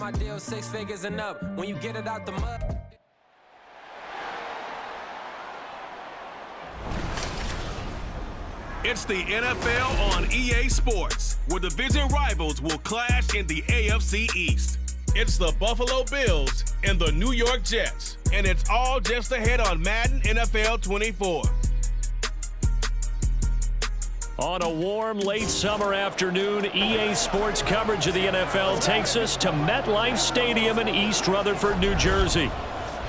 my deal 6 figures and up. When you get it out the mud. It's the NFL on EA Sports, where division rivals will clash in the AFC East. It's the Buffalo Bills and the New York Jets, and it's all just ahead on Madden NFL 24. On a warm, late summer afternoon, EA Sports coverage of the NFL takes us to MetLife Stadium in East Rutherford, New Jersey.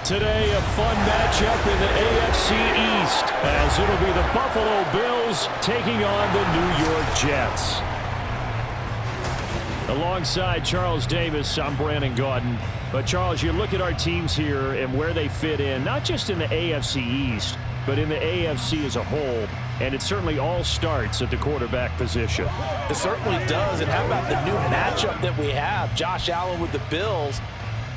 Today, a fun matchup in the AFC East, as it'll be the Buffalo Bills taking on the New York Jets. Alongside Charles Davis, I'm Brandon Gaudin. But Charles, you look at our teams here and where they fit in, not just in the AFC East, but in the AFC as a whole. And it certainly all starts at the quarterback position. It certainly does. And how about the new matchup that we have? Josh Allen with the Bills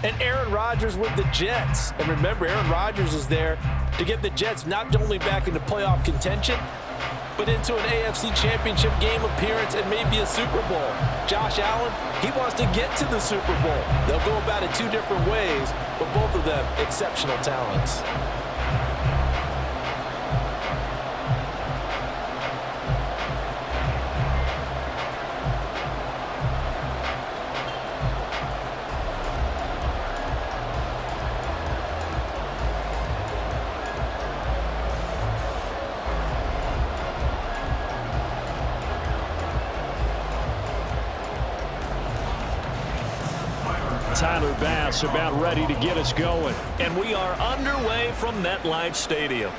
and Aaron Rodgers with the Jets. And remember, Aaron Rodgers is there to get the Jets not only back into playoff contention, but into an AFC Championship game appearance and maybe a Super Bowl. Josh Allen, he wants to get to the Super Bowl. They'll go about it 2 different ways, but both of them exceptional talents. Tyler Bass about ready to get us going. And we are underway from MetLife Stadium.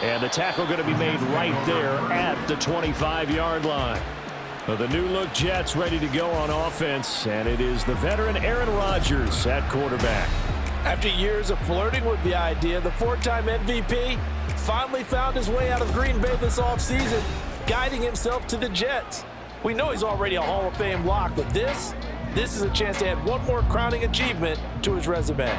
And the tackle going to be made right there at the 25-yard line. The new-look Jets ready to go on offense, and it is the veteran Aaron Rodgers at quarterback. After years of flirting with the idea, the 4-time MVP finally found his way out of Green Bay this offseason, guiding himself to the Jets. We know he's already a Hall of Fame lock, but this is a chance to add one more crowning achievement to his resume.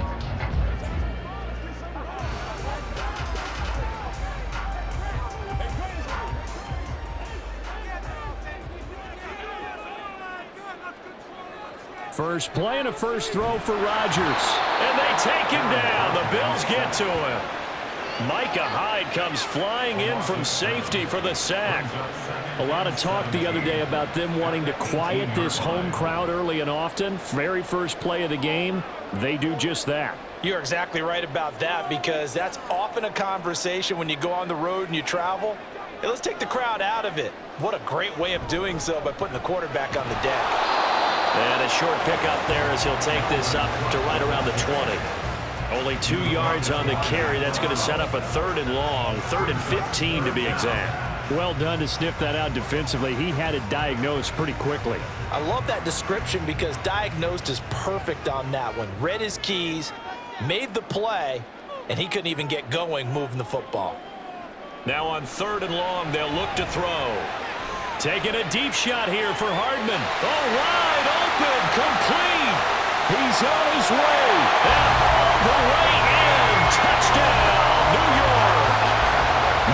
First play and a first throw for Rodgers. And they take him down. The Bills get to him. Micah Hyde comes flying in from safety for the sack. A lot of talk the other day about them wanting to quiet this home crowd early and often. Very first play of the game, they do just that. You're exactly right about that, because that's often a conversation when you go on the road and you travel. Hey, let's take the crowd out of it. What a great way of doing so by putting the quarterback on the deck. And a short pickup there as he'll take this up to right around the 20. Only 2 yards on the carry. That's going to set up a 3rd and long, 3rd and 15 to be exact. Well done to sniff that out defensively. He had it diagnosed pretty quickly. I love that description, because diagnosed is perfect on that one. Read his keys, made the play, and he couldn't even get going moving the football. Now on 3rd and long, they'll look to throw. Taking a deep shot here for Hardman. Oh, wide open, complete. He's on his way. And all the way in. Touchdown, New York.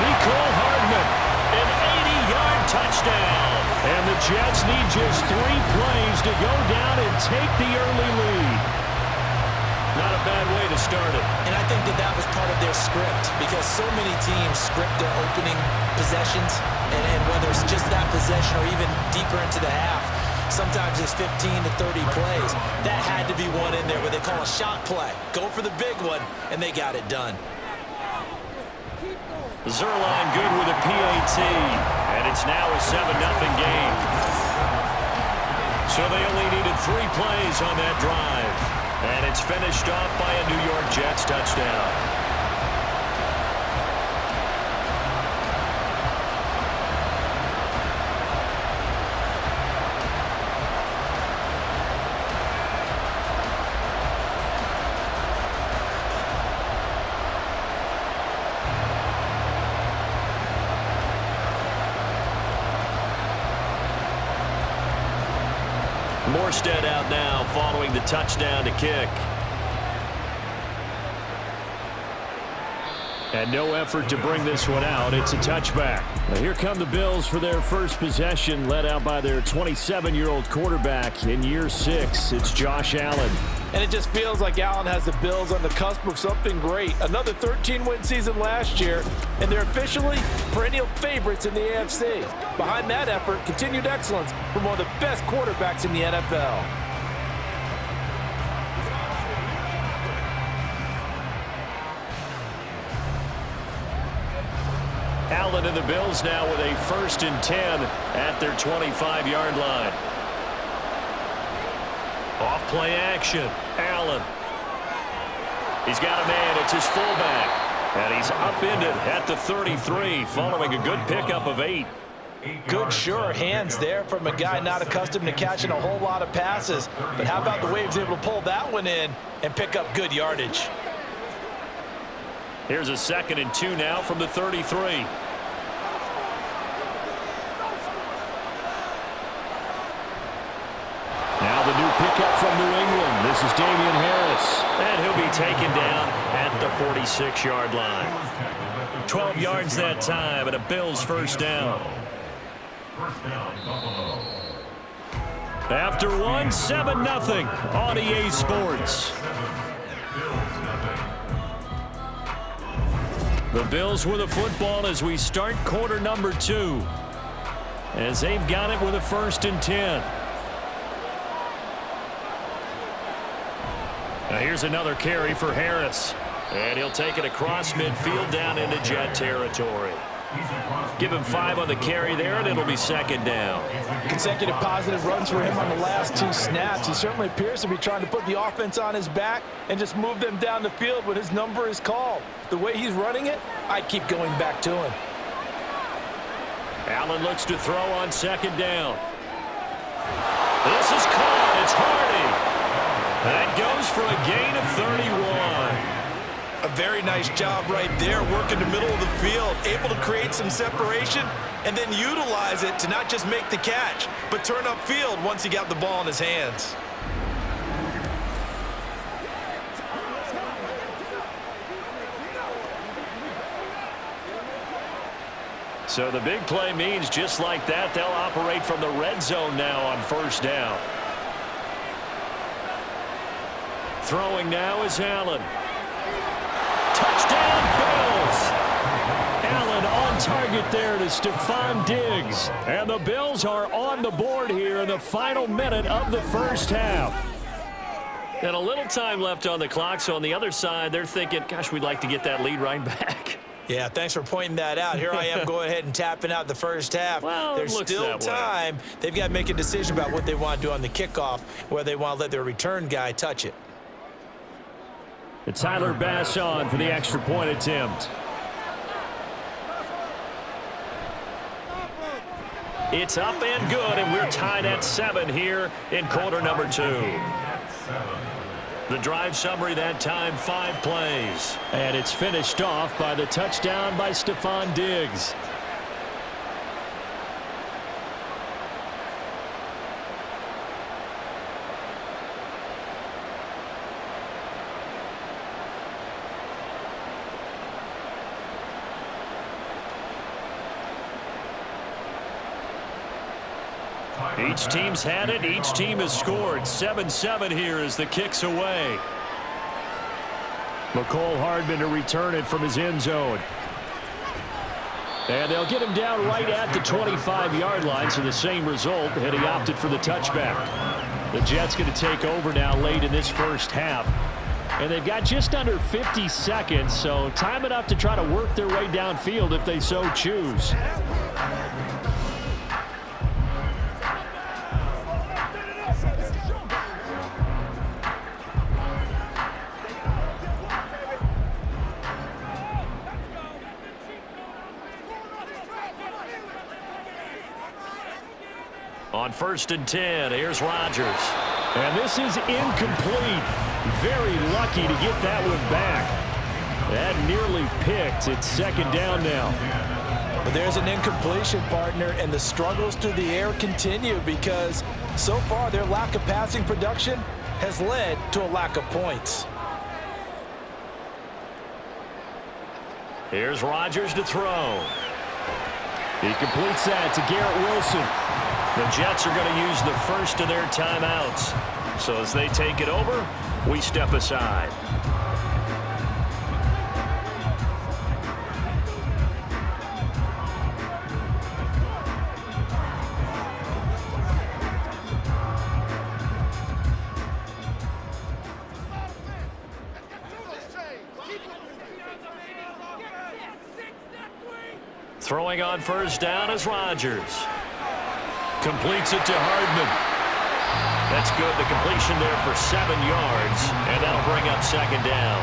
Nicole Hardman, an 80-yard touchdown. And the Jets need just 3 plays to go down and take the early lead. Not a bad way to start it. And I think that was part of their script, because so many teams script their opening possessions, and whether it's just that possession or even deeper into the half, sometimes it's 15 to 30 plays. That had to be one in there where they call a shot play. Go for the big one, and they got it done. Zerline good with a PAT, and it's now a 7-0 game. So they only needed 3 plays on that drive. And it's finished off by a New York Jets touchdown. Morstead out now following the touchdown to kick. And no effort to bring this one out. It's a touchback. Now here come the Bills for their first possession, led out by their 27-year-old quarterback in year 6. It's Josh Allen. And it just feels like Allen has the Bills on the cusp of something great. Another 13-win season last year, and they're officially perennial favorites in the AFC. Behind that effort, continued excellence from one of the best quarterbacks in the NFL. Allen and the Bills now with a 1st and 10 at their 25-yard line. Off play action. Allen. He's got a man. It's his fullback. And he's upended at the 33 following a good pickup of 8. Good, sure hands there from a guy not accustomed to catching a whole lot of passes. But how about the way he was able to pull that one in and pick up good yardage? Here's a 2nd and 2 now from the 33. Now the new pickup from New England. This is Damian Harris. And he'll be taken down at the 46-yard line. 12 yards that time and a Bills 1st down. After one, 7-0 on EA Sports. The Bills with the football as we start quarter number 2. As they've got it with a 1st and 10. Now here's another carry for Harris. And he'll take it across midfield down into Jet territory. Give him 5 on the carry there, and it'll be 2nd down. Consecutive positive runs for him on the last 2 snaps. He certainly appears to be trying to put the offense on his back and just move them down the field when his number is called. The way he's running it, I'd keep going back to him. Allen looks to throw on 2nd down. This is caught. It's Hardy. That goes for a gain of 31. A very nice job right there, working the middle of the field, able to create some separation and then utilize it to not just make the catch, but turn upfield once he got the ball in his hands. So the big play means just like that, they'll operate from the red zone now on 1st down. Throwing now is Allen. Touchdown, Bills! Allen on target there to Stephon Diggs. And the Bills are on the board here in the final minute of the 1st half. And a little time left on the clock, so on the other side, they're thinking, gosh, we'd like to get that lead right back. Yeah, thanks for pointing that out. Here I am going ahead and tapping out the 1st half. Well, there's still time. They've got to make a decision about what they want to do on the kickoff, whether they want to let their return guy touch it. And Tyler Bass on for the extra point attempt. It's up and good, and we're tied at 7 here in quarter number 2. The drive summary that time, 5 plays. And it's finished off by the touchdown by Stephon Diggs. Each team's had it. Each team has scored. 7-7 here as the kick's away. McCole Hardman to return it from his end zone. And they'll get him down right at the 25-yard line, so the same result, and he opted for the touchback. The Jets going to take over now late in this 1st half. And they've got just under 50 seconds, so time enough to try to work their way downfield if they so choose. On 1st and 10, here's Rodgers. And this is incomplete. Very lucky to get that one back. That nearly picked. It's 2nd down now. But there's an incompletion, partner, and the struggles through the air continue because so far their lack of passing production has led to a lack of points. Here's Rodgers to throw. He completes that to Garrett Wilson. The Jets are going to use the first of their timeouts. So as they take it over, we step aside. Throwing on first down is Rodgers. Completes it to Hardman. That's good. The completion there for 7 yards, and that'll bring up second down.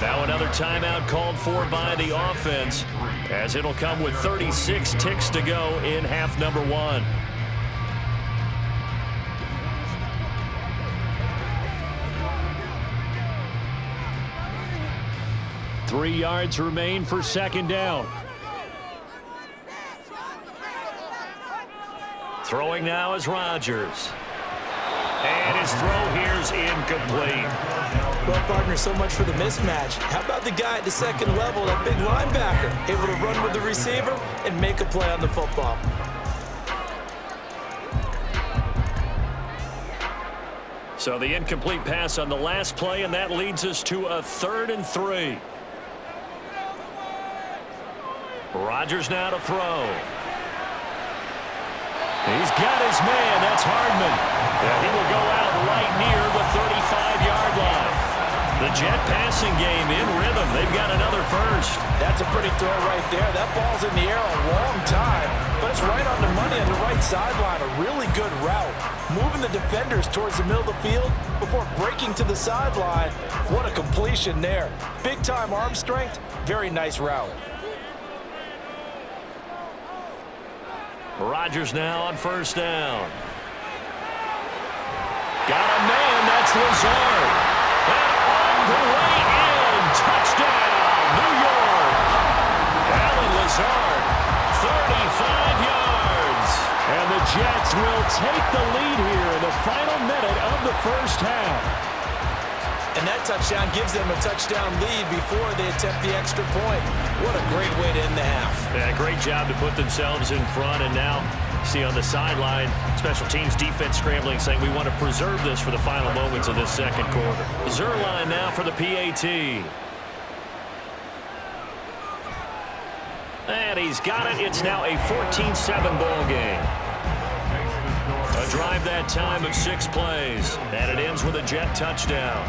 Now another timeout called for by the offense, as it'll come with 36 ticks to go in half number 1. Three yards remain for second down. Throwing now is Rodgers. And his throw here's incomplete. Well, partner, so much for the mismatch. How about the guy at the second level, that big linebacker, able to run with the receiver and make a play on the football? So the incomplete pass on the last play, and that leads us to a 3rd and 3. Rodgers now to throw. He's got his man. That's Hardman. And he will go out right near the 35-yard line. The Jet passing game in rhythm. They've got another first. That's a pretty throw right there. That ball's in the air a long time, but it's right on the money on the right sideline. A really good route. Moving the defenders towards the middle of the field before breaking to the sideline. What a completion there. Big-time arm strength. Very nice route. Rodgers now on first down. Got a man, that's Lazard. And on the way in, touchdown, New York. Alan Lazard, 35 yards. And the Jets will take the lead here in the final minute of the first half. And that touchdown gives them a touchdown lead before they attempt the extra point. What a great way to end the half. Yeah, great job to put themselves in front. And now, see on the sideline, special teams defense scrambling, saying we want to preserve this for the final moments of this second quarter. Zerline now for the PAT. And he's got it. It's now a 14-7 ball game. A drive that time of 6 plays. And it ends with a Jet touchdown.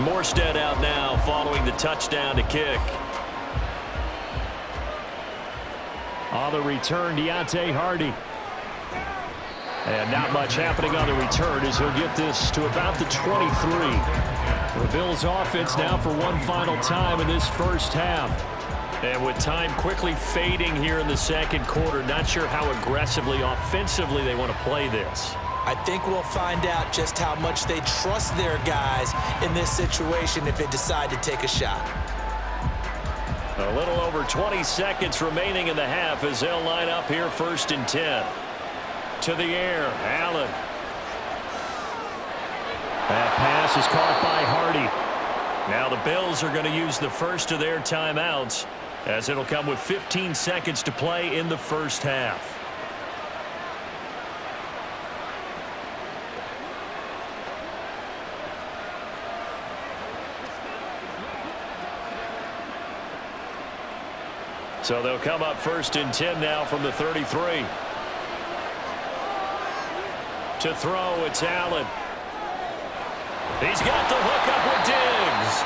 Morstead out now following the touchdown to kick. On the return, Deontay Hardy. And not much happening on the return as he'll get this to about the 23. The Bills offense now for one final time in this first half. And with time quickly fading here in the second quarter, not sure how aggressively, offensively they want to play this. I think we'll find out just how much they trust their guys in this situation if they decide to take a shot. A little over 20 seconds remaining in the half as they'll line up here 1st and 10. To the air, Allen. That pass is caught by Hardy. Now the Bills are going to use the first of their timeouts as it'll come with 15 seconds to play in the first half. So they'll come up 1st and 10 now from the 33. To throw, it's Allen. He's got the hook up with Diggs.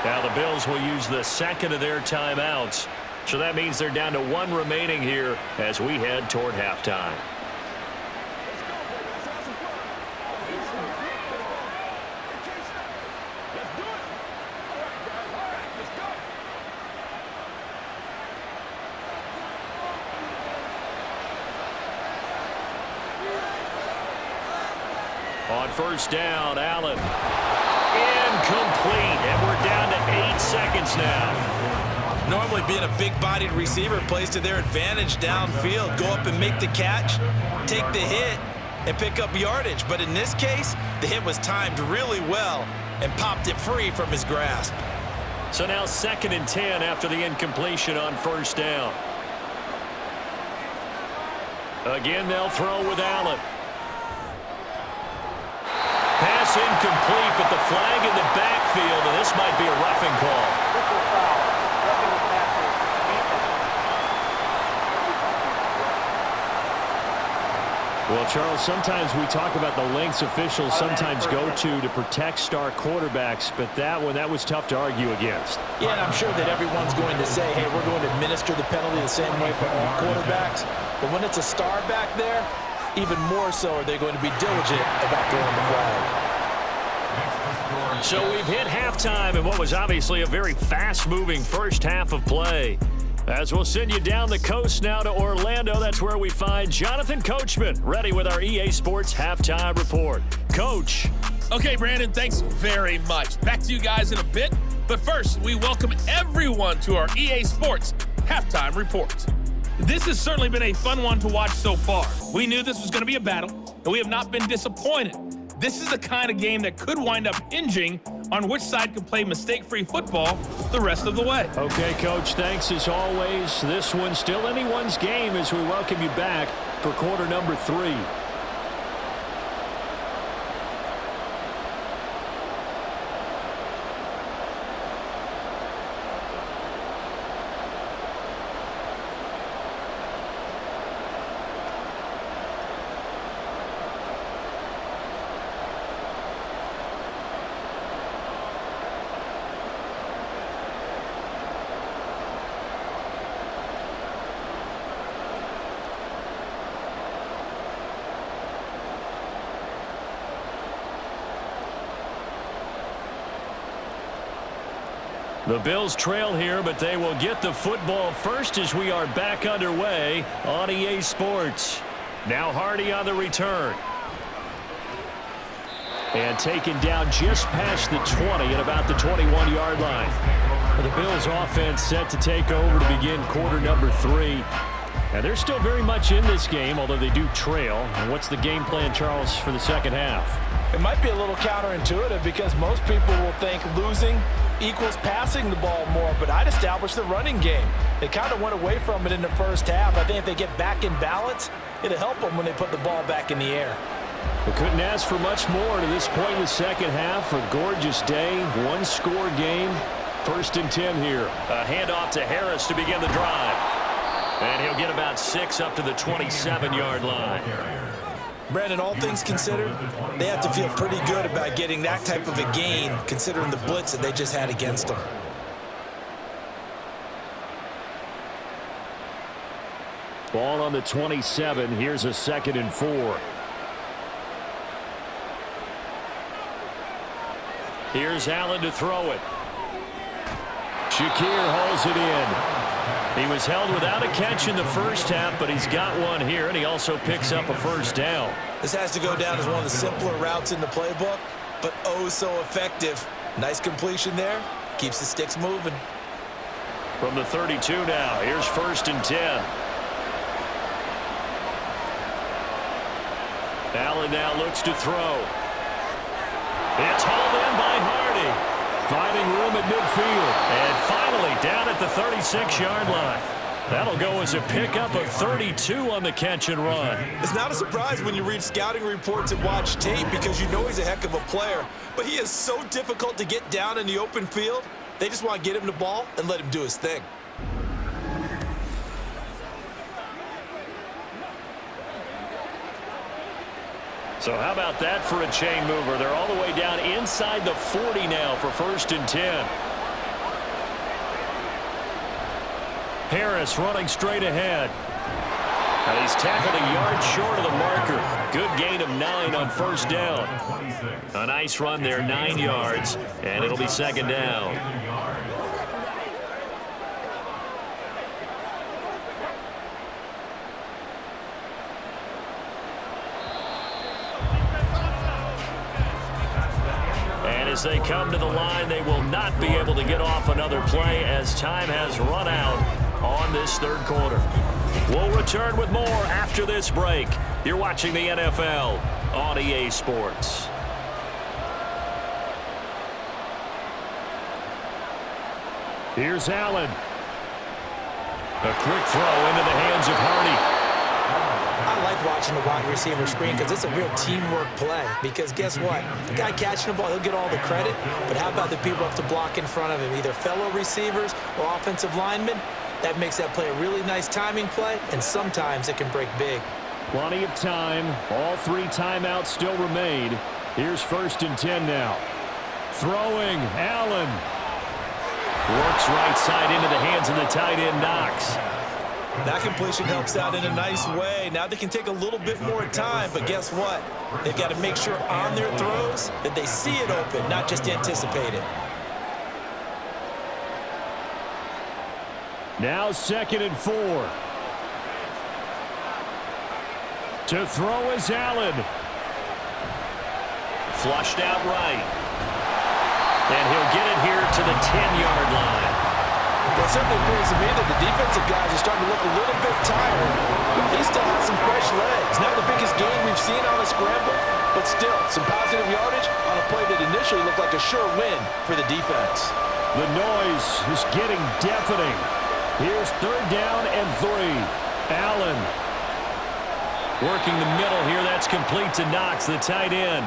Now the Bills will use the second of their timeouts. So that means they're down to 1 remaining here as we head toward halftime. On first down, Allen. Incomplete, and we're down to 8 seconds now. Normally being a big-bodied receiver plays to their advantage downfield. Go up and make the catch, take the hit, and pick up yardage. But in this case, the hit was timed really well and popped it free from his grasp. So now 2nd and 10 after the incompletion on first down. Again, they'll throw with Allen. Pass incomplete, but the flag in the backfield, and this might be a roughing call. Well, Charles, sometimes we talk about the lengths officials sometimes go to protect star quarterbacks, but that was tough to argue against. Yeah, and I'm sure that everyone's going to say, hey, we're going to administer the penalty the same way for all quarterbacks. But when it's a star back there, even more so are they going to be diligent about throwing the flag. So we've hit halftime in what was obviously a very fast-moving first half of play. As we'll send you down the coast now to Orlando, that's where we find Jonathan Coachman, ready with our EA Sports Halftime Report. Coach. Okay, Brandon, thanks very much. Back to you guys in a bit. But first, we welcome everyone to our EA Sports Halftime Report. This has certainly been a fun one to watch so far. We knew this was going to be a battle, and we have not been disappointed. This is the kind of game that could wind up hinging on which side can play mistake-free football the rest of the way. Okay, Coach, thanks as always. This one's still anyone's game as we welcome you back for quarter number 3. The Bills trail here, but they will get the football first as we are back underway on EA Sports. Now Hardy on the return. And taken down just past the 20 at about the 21-yard line. The Bills offense set to take over to begin quarter number 3. And they're still very much in this game, although they do trail. And what's the game plan, Charles, for the second half? It might be a little counterintuitive because most people will think losing equals passing the ball more, but I'd establish the running game. They kind of went away from it in the first half. I think if they get back in balance, it'll help them when they put the ball back in the air. We couldn't ask for much more to this point in the second half. A gorgeous day, one-score game. 1st and 10 here. A handoff to Harris to begin the drive. And he'll get about 6 up to the 27-yard line. Brandon, all things considered, they have to feel pretty good about getting that type of a gain, considering the blitz that they just had against them. Ball on the 27. Here's a 2nd and 4. Here's Allen to throw it. Shakir hauls it in. He was held without a catch in the first half, but he's got one here, and he also picks up a first down. This has to go down as one of the simpler routes in the playbook, but oh so effective. Nice completion there. Keeps the sticks moving. From the 32 now, here's 1st and 10. Allen now looks to throw. It's hauled in by Hardy. Finding room at midfield. And finally down at the 36-yard line. That'll go as a pickup of 32 on the catch and run. It's not a surprise when you read scouting reports and watch tape because you know he's a heck of a player. But he is so difficult to get down in the open field. They just want to get him the ball and let him do his thing. So how about that for a chain mover? They're all the way down inside the 40 now for 1st and 10. Harris running straight ahead. And he's tackled a yard short of the marker. Good gain of 9 on 1st down. A nice run there, 9 yards, and it'll be 2nd down. And as they come to the line, they will not be able to get off another play as time has run out on this third quarter. We'll return with more after this break. You're watching the NFL on EA Sports. Here's Allen. A quick throw into the hands of Hardy. I like watching the wide receiver screen because it's a real teamwork play. Because guess what? The guy catching the ball, he'll get all the credit. But how about the people who have to block in front of him, either fellow receivers or offensive linemen? That makes that play a really nice timing play, and sometimes it can break big. Plenty of time. All 3 timeouts still remain. Here's 1st and 10 now. Throwing, Allen. Works right side into the hands of the tight end, Knox. That completion helps out in a nice way. Now they can take a little bit more time, but guess what? They've got to make sure on their throws that they see it open, not just anticipate it. Now 2nd and 4. To throw is Allen. Flushed out right. And he'll get it here to the 10-yard line. Well, it certainly appears to me that the defensive guys are starting to look a little bit tired. He still has some fresh legs. Not the biggest gain we've seen on a scramble, but still some positive yardage on a play that initially looked like a sure win for the defense. The noise is getting deafening. Here's 3rd down and 3. Allen working the middle here. That's complete to Knox, the tight end.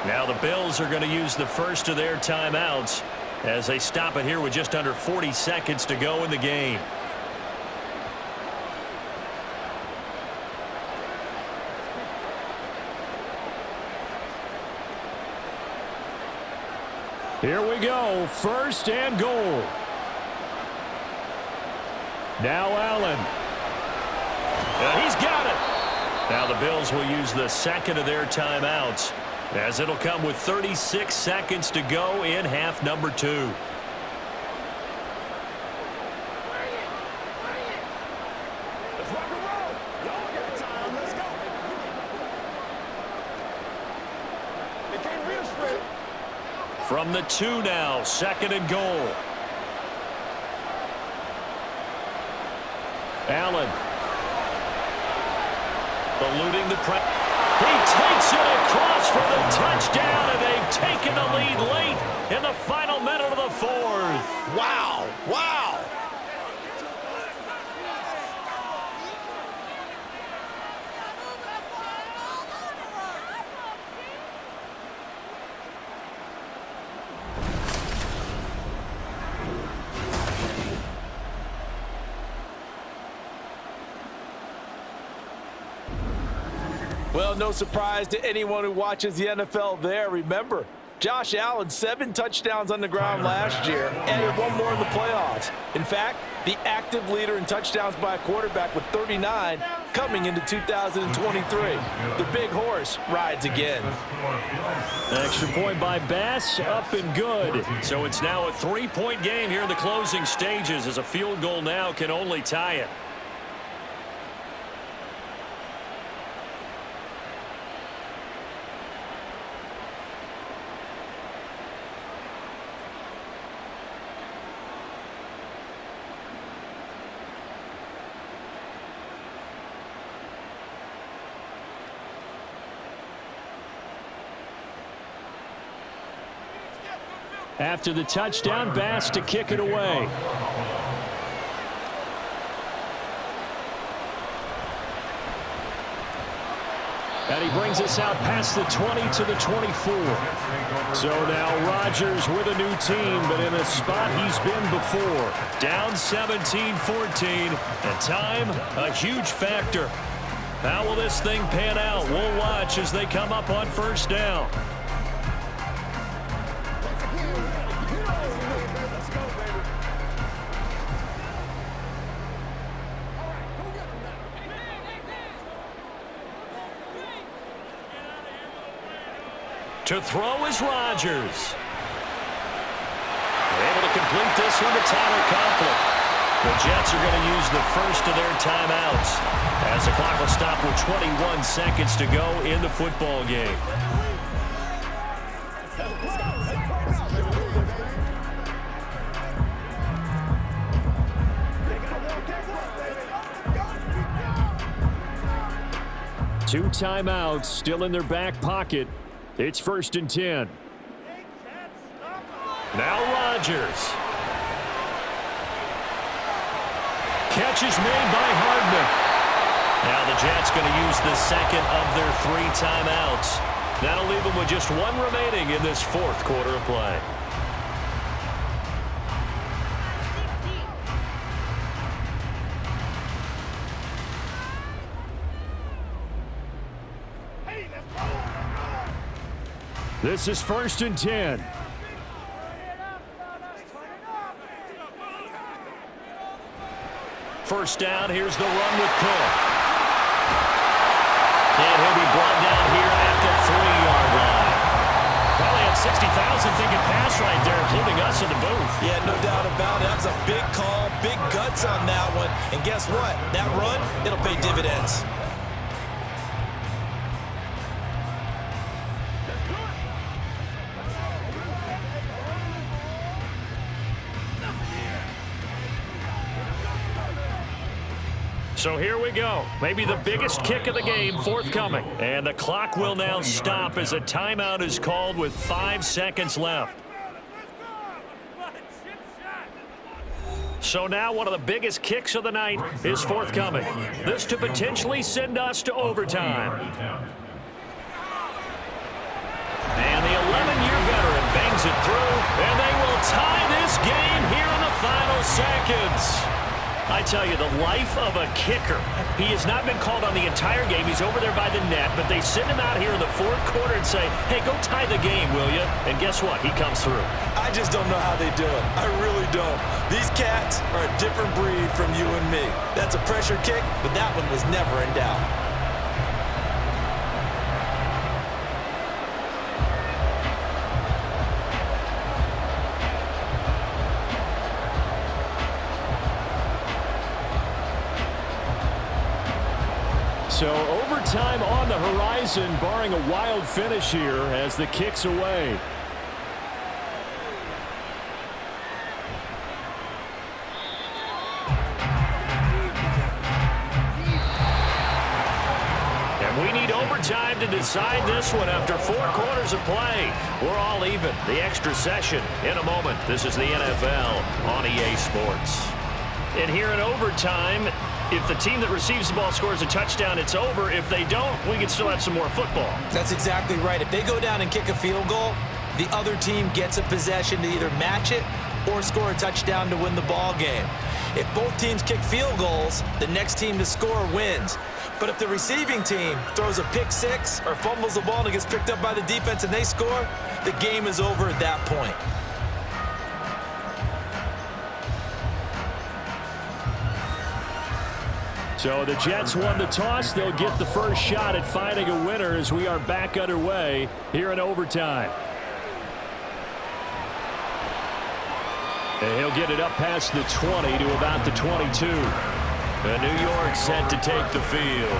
Now the Bills are going to use the first of their timeouts as they stop it here with just under 40 seconds to go in the game. Here we go. 1st and goal. Now Allen. He's got it. Now the Bills will use the 2nd of their timeouts, as it'll come with 36 seconds to go in half number 2. From the 2 now, 2nd and goal. Allen. Eluding the pressure. He takes it across for the touchdown, and they've taken the lead late in the final minute of the 4th. Wow. Wow. Well, no surprise to anyone who watches the NFL there. Remember, Josh Allen, 7 touchdowns on the ground last year, and 1 more in the playoffs. In fact, the active leader in touchdowns by a quarterback with 39 coming into 2023. The big horse rides again. Extra point by Bass, up and good. So it's now a 3-point game here in the closing stages, as a field goal now can only tie it. After the touchdown, Bass to kick it away. And he brings us out past the 20 to the 24. So now Rodgers with a new team, but in a spot he's been before. Down 17-14, and time a huge factor. How will this thing pan out? We'll watch as they come up on 1st down. To throw is Rodgers. Able to complete this one to Tyler Conklin. The Jets are going to use the first of their timeouts, as the clock will stop with 21 seconds to go in the football game. Two timeouts still in their back pocket. It's 1st and 10. Now Rodgers. Catch is made by Hardman. Now the Jets going to use the second of their 3 timeouts. That'll leave them with just 1 remaining in this 4th quarter of play. This is 1st and 10. First down, here's the run with Cook. And he'll be brought down here at the 3-yard line. Probably had 60,000 thinking pass right there, including us in the booth. Yeah, no doubt about it. That's a big call, big guts on that one. And guess what? That run, it'll pay dividends. So here we go. Maybe the biggest kick of the game forthcoming. And the clock will now stop as a timeout is called with 5 seconds left. So now one of the biggest kicks of the night is forthcoming. This to potentially send us to overtime. And the 11-year veteran bangs it through, and they will tie this game here in the final seconds. I tell you, the life of a kicker. He has not been called on the entire game. He's over there by the net, but they send him out here in the 4th quarter and say, hey, go tie the game, will you? And guess what? He comes through. I just don't know how they do it. I really don't. These cats are a different breed from you and me. That's a pressure kick, but that one was never in doubt. So overtime on the horizon, barring a wild finish here as the kick's away. And we need overtime to decide this one after 4 quarters of play. We're all even. The extra session in a moment. This is the NFL on EA Sports. And here in overtime, if the team that receives the ball scores a touchdown, it's over. If they don't, we can still have some more football. That's exactly right. If they go down and kick a field goal, the other team gets a possession to either match it or score a touchdown to win the ball game. If both teams kick field goals, the next team to score wins. But if the receiving team throws a pick six or fumbles the ball and it gets picked up by the defense and they score, the game is over at that point. So the Jets won the toss. They'll get the first shot at finding a winner as we are back underway here in overtime. And he'll get it up past the 20 to about the 22. And New York set to take the field.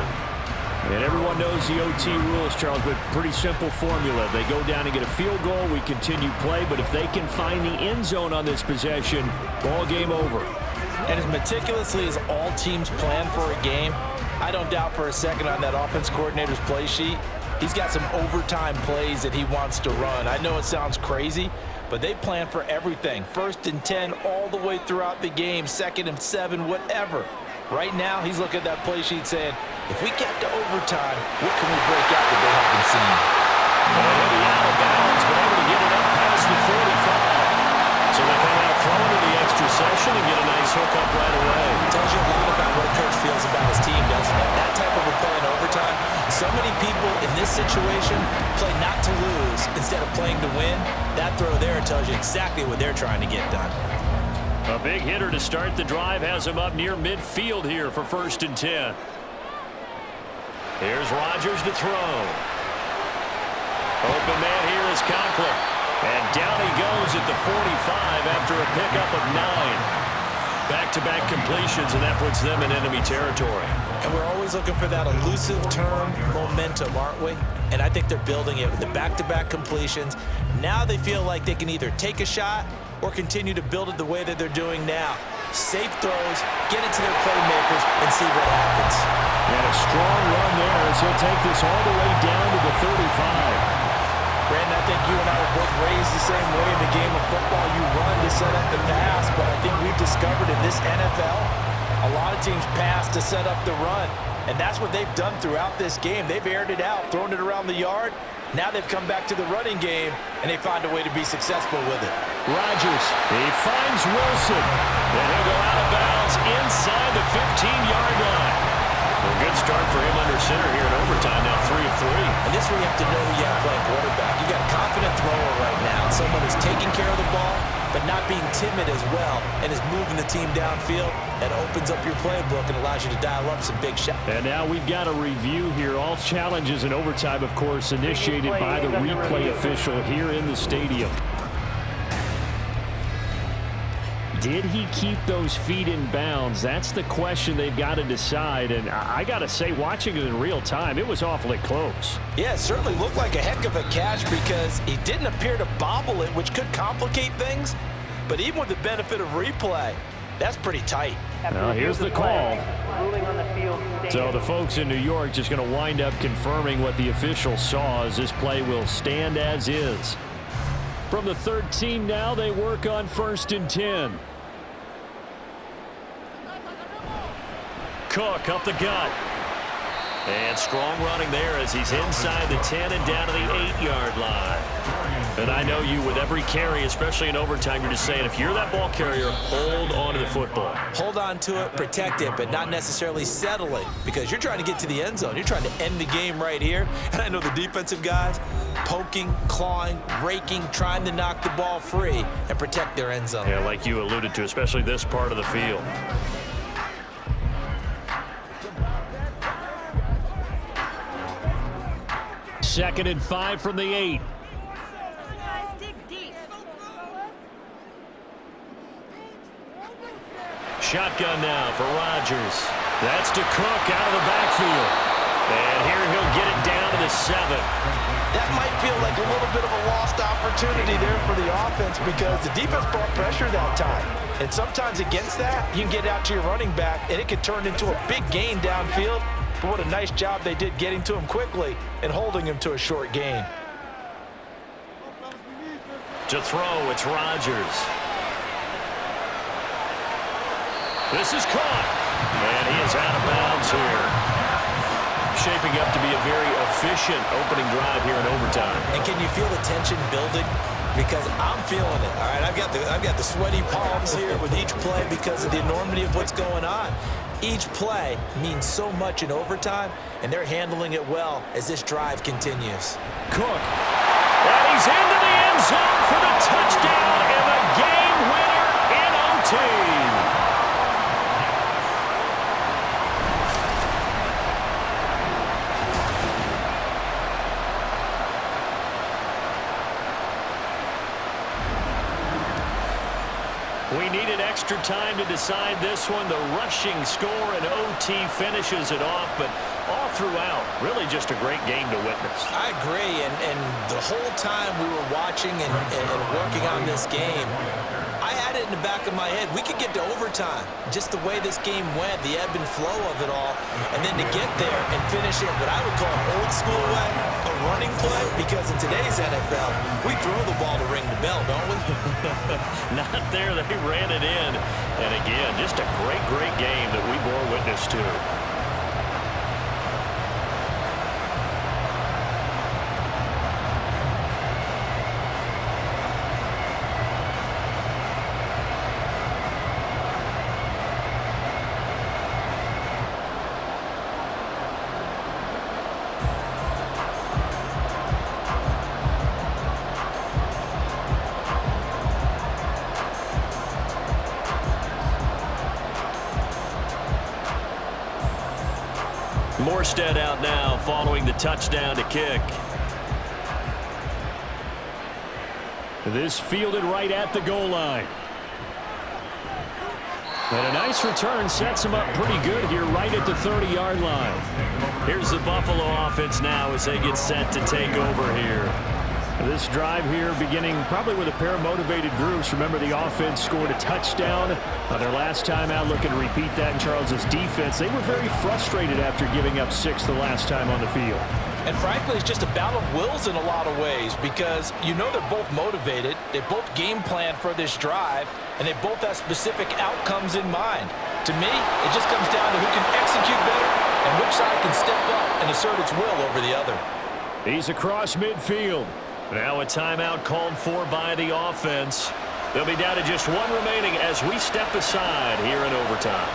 And everyone knows the OT rules, Charles, but pretty simple formula. They go down and get a field goal, we continue play, but if they can find the end zone on this possession, ball game over. And as meticulously as all teams plan for a game, I don't doubt for a second on that offense coordinator's play sheet, he's got some overtime plays that he wants to run. I know it sounds crazy, but they plan for everything. 1st and 10 all the way throughout the game, 2nd and 7, whatever. Right now, he's looking at that play sheet saying, if we get to overtime, what can we break out that they haven't seen? He'll be out of bounds, but able to get it up past the 45. So they come out throwing in the extra session and get a nice hook up right away. Tells you a lot about what a coach feels about his team, doesn't it? That type of a play in overtime, so many people in this situation play not to lose instead of playing to win. That throw there tells you exactly what they're trying to get done. A big hitter to start the drive has him up near midfield here for 1st and 10. Here's Rodgers to throw. Open man here is Conklin. And down he goes at the 45 after a pickup of 9. Back-to-back completions, and that puts them in enemy territory. And we're always looking for that elusive term, momentum, aren't we? And I think they're building it with the back-to-back completions. Now they feel like they can either take a shot or continue to build it the way that they're doing now. Safe throws, get it to their playmakers, and see what happens. And a strong run there as he'll take this all the way down to the 35. Brandon, I think you and I were both raised the same way in the game of football. You run to set up the pass, but I think we've discovered in this NFL, a lot of teams pass to set up the run. And that's what they've done throughout this game. They've aired it out, thrown it around the yard. Now they've come back to the running game, and they find a way to be successful with it. Rodgers, he finds Wilson. And he'll go out of bounds inside the 15-yard line. A good start for him under center here in overtime, now 3 of 3. And this is where you have to know who you have playing quarterback. You've got a confident thrower right now, someone who's taking care of the ball, but not being timid as well, and is moving the team downfield. That opens up your playbook and allows you to dial up some big shots. And now we've got a review here. All challenges in overtime, of course, initiated by the replay official here in the stadium. Did he keep those feet in bounds? That's the question they've got to decide. And I got to say, watching it in real time, it was awfully close. Yeah, it certainly looked like a heck of a catch because he didn't appear to bobble it, which could complicate things. But even with the benefit of replay, that's pretty tight. Now here's the call. So the folks in New York just going to wind up confirming what the official saw, as this play will stand as is. From the 13 now, they work on 1st and 10. Cook up the gut. And strong running there as he's inside the 10 and down to the 8-yard line. And I know you, with every carry, especially in overtime, you're just saying, if you're that ball carrier, hold on to the football. Hold on to it, protect it, but not necessarily settle it, because you're trying to get to the end zone. You're trying to end the game right here. And I know the defensive guys poking, clawing, raking, trying to knock the ball free and protect their end zone. Yeah, like you alluded to, especially this part of the field. Second and 5 from the 8. Shotgun now for Rodgers. That's to Cook out of the backfield. And here he'll get it down to the 7. That might feel like a little bit of a lost opportunity there for the offense because the defense brought pressure that time. And sometimes against that, you can get out to your running back, and it could turn into a big gain downfield. But what a nice job they did getting to him quickly and holding him to a short gain. To throw, it's Rodgers. This is caught. And he is out of bounds here. Shaping up to be a very efficient opening drive here in overtime. And can you feel the tension building? Because I'm feeling it. All right, I've got the sweaty palms here with each play because of the enormity of what's going on. Each play means so much in overtime, and they're handling it well as this drive continues. Cook. And he's into the end zone for the touchdown and the game winner in OT. We needed extra time to decide this one. The rushing score and OT finishes it off, but all throughout, really just a great game to witness. I agree, and the whole time we were watching and working on this game, I had it in the back of my head. We could get to overtime, just the way this game went, the ebb and flow of it all, and then to get there and finish it what I would call an old school way, a running play, because in today's NFL, we throw the ball to ring the bell, don't we? Not there. They ran it in. And again, just a great, great game that we bore witness to. Morstead out now following the touchdown to kick. This fielded right at the goal line. And a nice return sets him up pretty good here right at the 30-yard line. Here's the Buffalo offense now as they get set to take over here. This drive here beginning probably with a pair of motivated groups. Remember, the offense scored a touchdown on their last time out, looking to repeat that in Charles's defense. They were very frustrated after giving up 6 the last time on the field. And frankly, it's just a battle of wills in a lot of ways because you know they're both motivated, they both game plan for this drive, and they both have specific outcomes in mind. To me, it just comes down to who can execute better and which side can step up and assert its will over the other. He's across midfield. Now a timeout called for by the offense. They'll be down to just one remaining as we step aside here in overtime.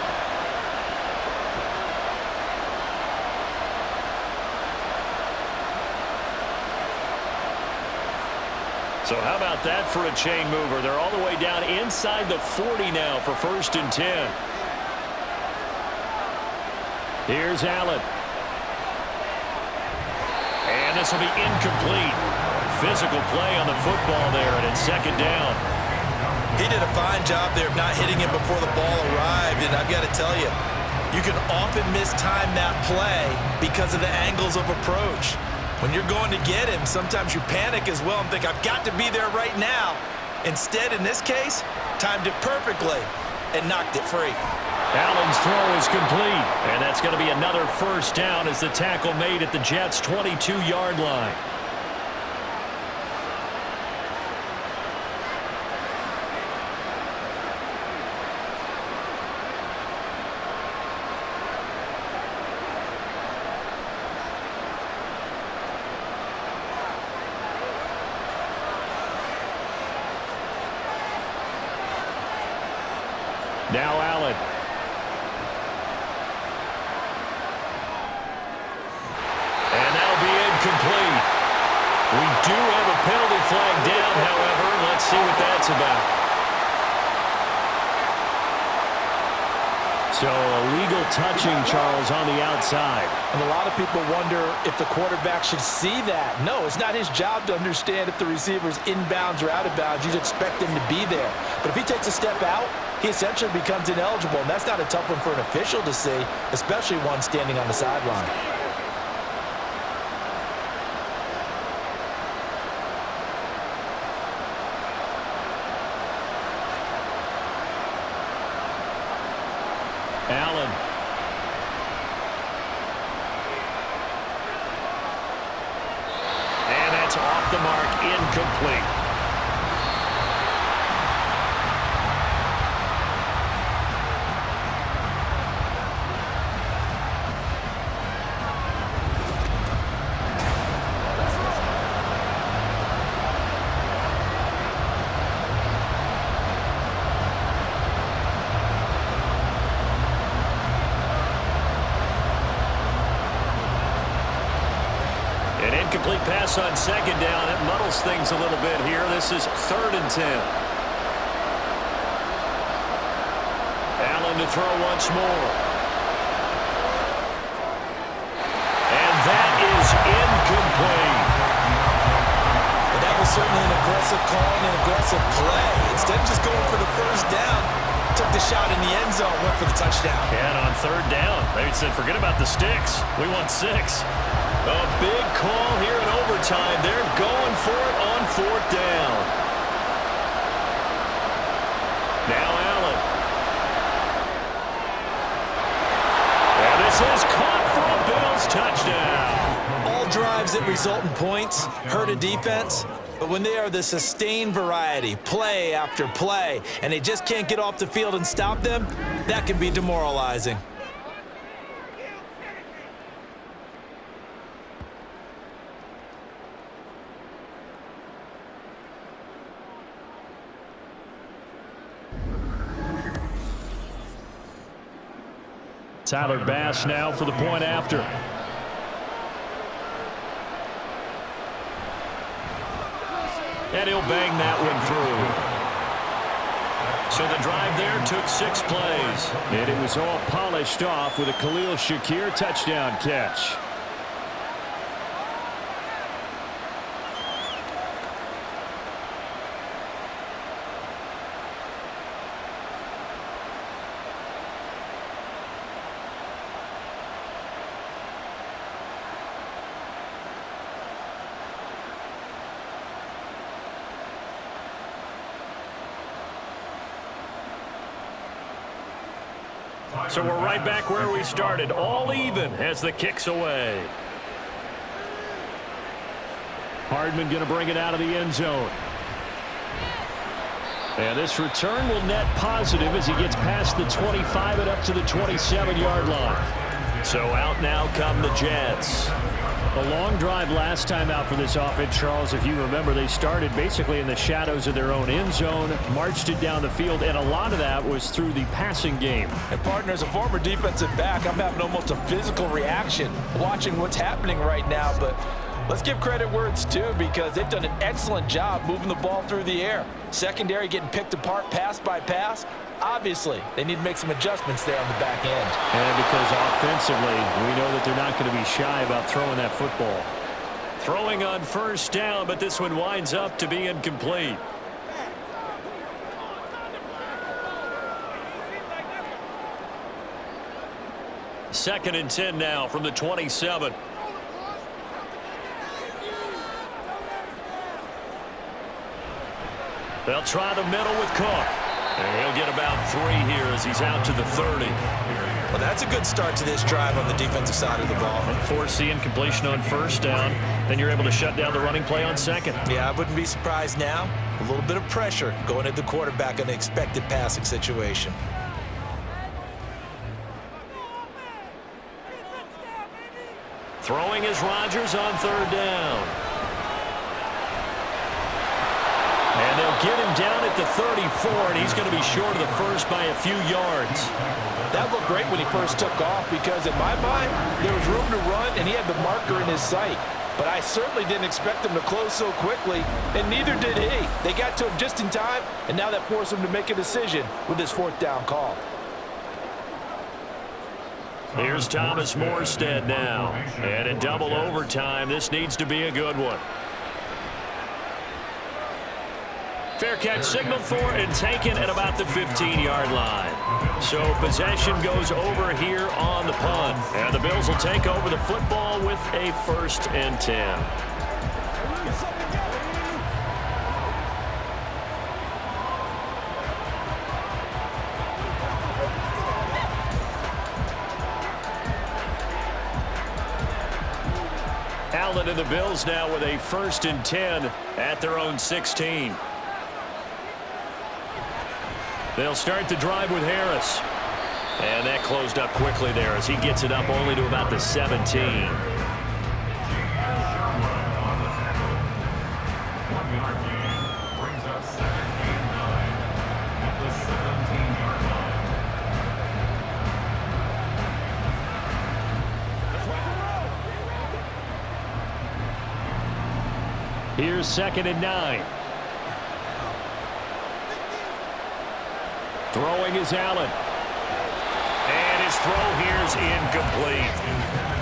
So how about that for a chain mover? They're all the way down inside the 40 now for 1st and 10. Here's Allen. And this will be incomplete. Physical play on the football there, and it's 2nd down. He did a fine job there of not hitting him before the ball arrived, and I've got to tell you, you can often mistime that play because of the angles of approach. When you're going to get him, sometimes you panic as well and think, I've got to be there right now. Instead, in this case, timed it perfectly and knocked it free. Allen's throw is complete, and that's going to be another 1st down as the tackle made at the Jets' 22-yard line. Now Allen. And that'll be incomplete. We do have a penalty flag down, however. Let's see what that's about. So illegal touching, Charles, on the outside. And a lot of people wonder if the quarterback should see that. No, it's not his job to understand if the receiver's inbounds or out of bounds. You expect him to be there. But if he takes a step out, he essentially becomes ineligible. And that's not a tough one for an official to see, especially one standing on the sideline. Allen. And that's off the mark, incomplete. An incomplete pass on 2nd down. It muddles things a little bit here. This is 3rd and 10. Allen to throw once more. And that is incomplete. But that was certainly an aggressive call and an aggressive play. Instead of just going for the 1st down, took the shot in the end zone, went for the touchdown. And on 3rd down, they said, forget about the sticks. We want 6. A big call here in overtime. They're going for it on 4th down. Now Allen. And this is caught for a Bills touchdown. All drives that result in points hurt a defense, but when they are the sustained variety, play after play, and they just can't get off the field and stop them, that can be demoralizing. Tyler Bass now for the point after. And he'll bang that one through. So the drive there took 6 plays. And it was all polished off with a Khalil Shakir touchdown catch. So we're right back where we started, all even as the kick's away. Hardman going to bring it out of the end zone. And this return will net positive as he gets past the 25 and up to the 27-yard line. So out now come the Jets. A long drive last time out for this offense, Charles. If you remember, they started basically in the shadows of their own end zone, marched it down the field, and a lot of that was through the passing game. And partner, as a former defensive back, I'm having almost a physical reaction watching what's happening right now. But let's give credit where it's due, because they've done an excellent job moving the ball through the air. Secondary getting picked apart pass by pass. Obviously, they need to make some adjustments there on the back end. And because offensively, we know that they're not going to be shy about throwing that football. Throwing on first down, but this one winds up to be incomplete. Second and 10 now from the 27. They'll try the middle with Cook. And he'll get about 3 here as he's out to the 30. Well, that's a good start to this drive on the defensive side of the ball. And force the incompletion on first down. Then you're able to shut down the running play on second. Yeah, I wouldn't be surprised now. A little bit of pressure going at the quarterback in an expected passing situation. Throwing is Rodgers on third down. And they'll get him down at the 34, and he's going to be short of the first by a few yards. That looked great when he first took off, because in my mind, there was room to run, and he had the marker in his sight. But I certainly didn't expect him to close so quickly, and neither did he. They got to him just in time, and now that forced him to make a decision with this fourth down call. Here's Thomas Morstead now. And in double overtime, this needs to be a good one. Fair catch signaled for and taken at about the 15-yard line. So possession goes over here on the punt. And the Bills will take over the football with a 1st and 10. Allen and the Bills now with a 1st and 10 at their own 16. They'll start the drive with Harris. And that closed up quickly there as he gets it up only to about the 17. Here's 2nd and 9. Throwing is Allen. And his throw here is incomplete.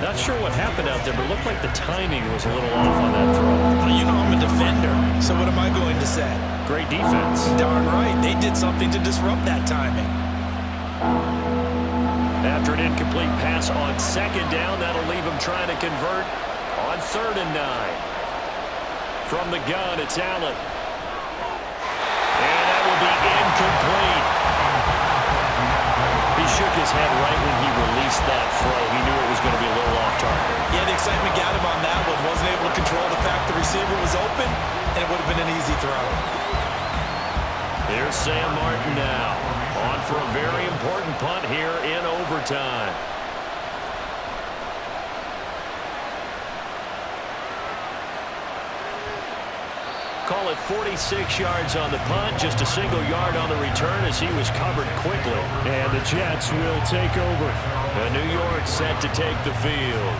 Not sure what happened out there, but it looked like the timing was a little off on that throw. Well, you know I'm a defender, so what am I going to say? Great defense. Darn right. They did something to disrupt that timing. After an incomplete pass on 2nd down, that'll leave him trying to convert on 3rd and 9. From the gun, it's Allen. And that will be incomplete. He shook his head right when he released that throw. He knew it was going to be a little off target. Yeah, the excitement got him on that one. Wasn't able to control the fact the receiver was open, and it would have been an easy throw. Here's Sam Martin now. On for a very important punt here in overtime. Call it 46 yards on the punt, just a single yard on the return as he was covered quickly. And the Jets will take over. And New York set to take the field.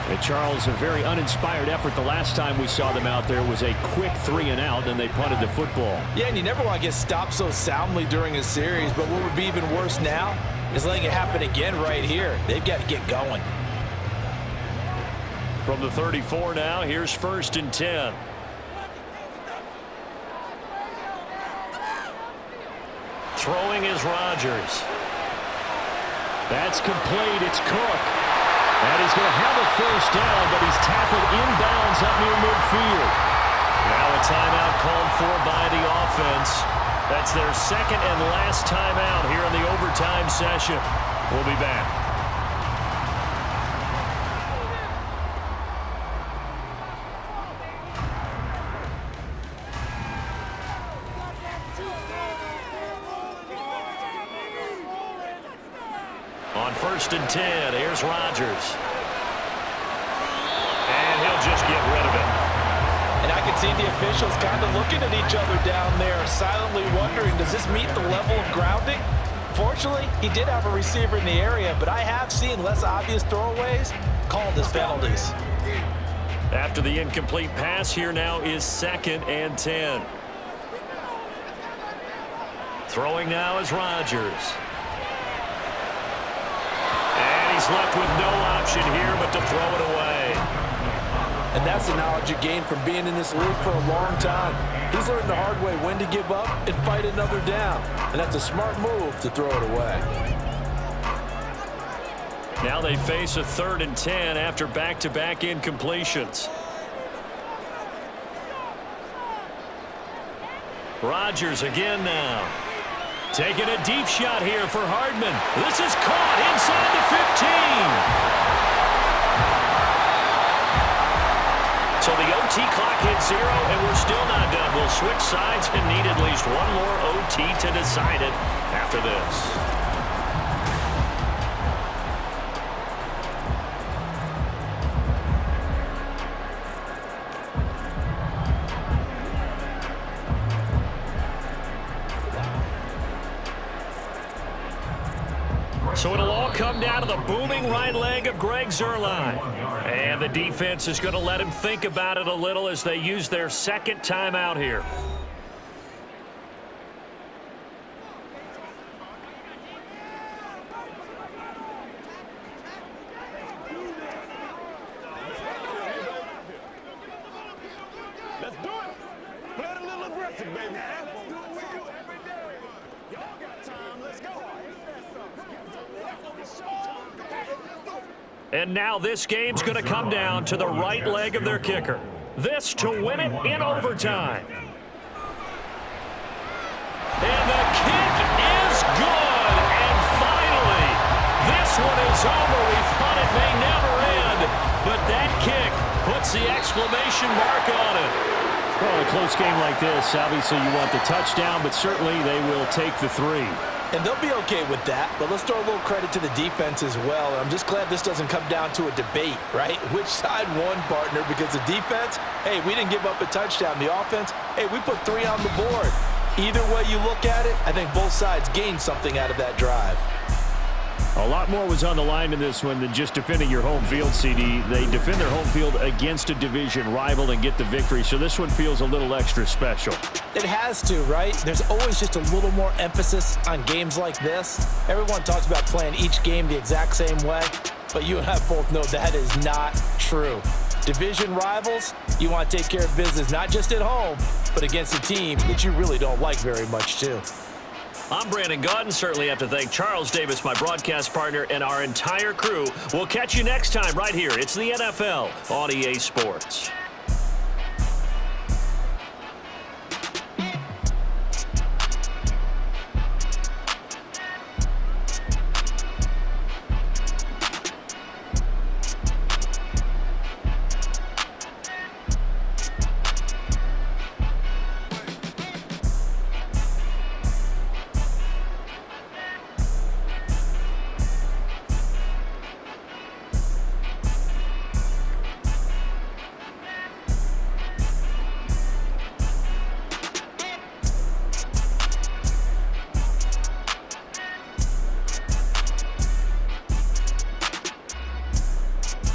And Charles, a very uninspired effort the last time we saw them out there was a quick 3 and out, and they punted the football. Yeah, and you never want to get stopped so soundly during a series, but what would be even worse now is letting it happen again right here. They've got to get going. From the 34 now, here's 1st and 10. Throwing is Rodgers. That's complete. It's Cook. And he's going to have a 1st down, but he's tackled inbounds up near midfield. Now a timeout called for by the offense. That's their 2nd and last timeout here in the overtime session. We'll be back. On 1st and 10, here's Rodgers. And he'll just get rid of it. And I can see the officials kind of looking at each other down there, silently wondering, does this meet the level of grounding? Fortunately, he did have a receiver in the area, but I have seen less obvious throwaways called as penalties. After the incomplete pass, here now is 2nd and 10. Throwing now is Rodgers. And he's left with no option here but to throw it away. And that's the knowledge you gain from being in this league for a long time. He's learned the hard way when to give up and fight another down. And that's a smart move to throw it away. Now they face a 3rd and 10 after back-to-back incompletions. Rodgers again now. Taking a deep shot here for Hardman. This is caught inside the 15. So the OT clock hits 0, and we're still not done. We'll switch sides and need at least one more OT to decide it after this. So it'll all come down to the booming right leg of Greg Zuerlein. And the defense is going to let him think about it a little as they use their 2nd timeout here. Let's do it. Play it a little aggressive, baby. Let's do it with you every day. Y'all got time. Let's go. And now this game's going to come down to the right leg of their kicker. This to win it in overtime. And the kick is good. And finally, this one is over. We thought it may never end, but that kick puts the exclamation mark on it. Well, in a close game like this, obviously you want the touchdown, but certainly they will take the 3. And they'll be okay with that, but let's throw a little credit to the defense as well. I'm just glad this doesn't come down to a debate, right? Which side won, partner? Because the defense, hey, we didn't give up a touchdown. The offense, hey, we put 3 on the board. Either way you look at it, I think both sides gained something out of that drive. A lot more was on the line in this one than just defending your home field, CD. They defend their home field against a division rival and get the victory, so this one feels a little extra special. It has to, right? There's always just a little more emphasis on games like this. Everyone talks about playing each game the exact same way, but you and I both know that is not true. Division rivals, you want to take care of business not just at home, but against a team that you really don't like very much, too. I'm Brandon Gaudin. Certainly have to thank Charles Davis, my broadcast partner, and our entire crew. We'll catch you next time right here. It's the NFL on EA Sports.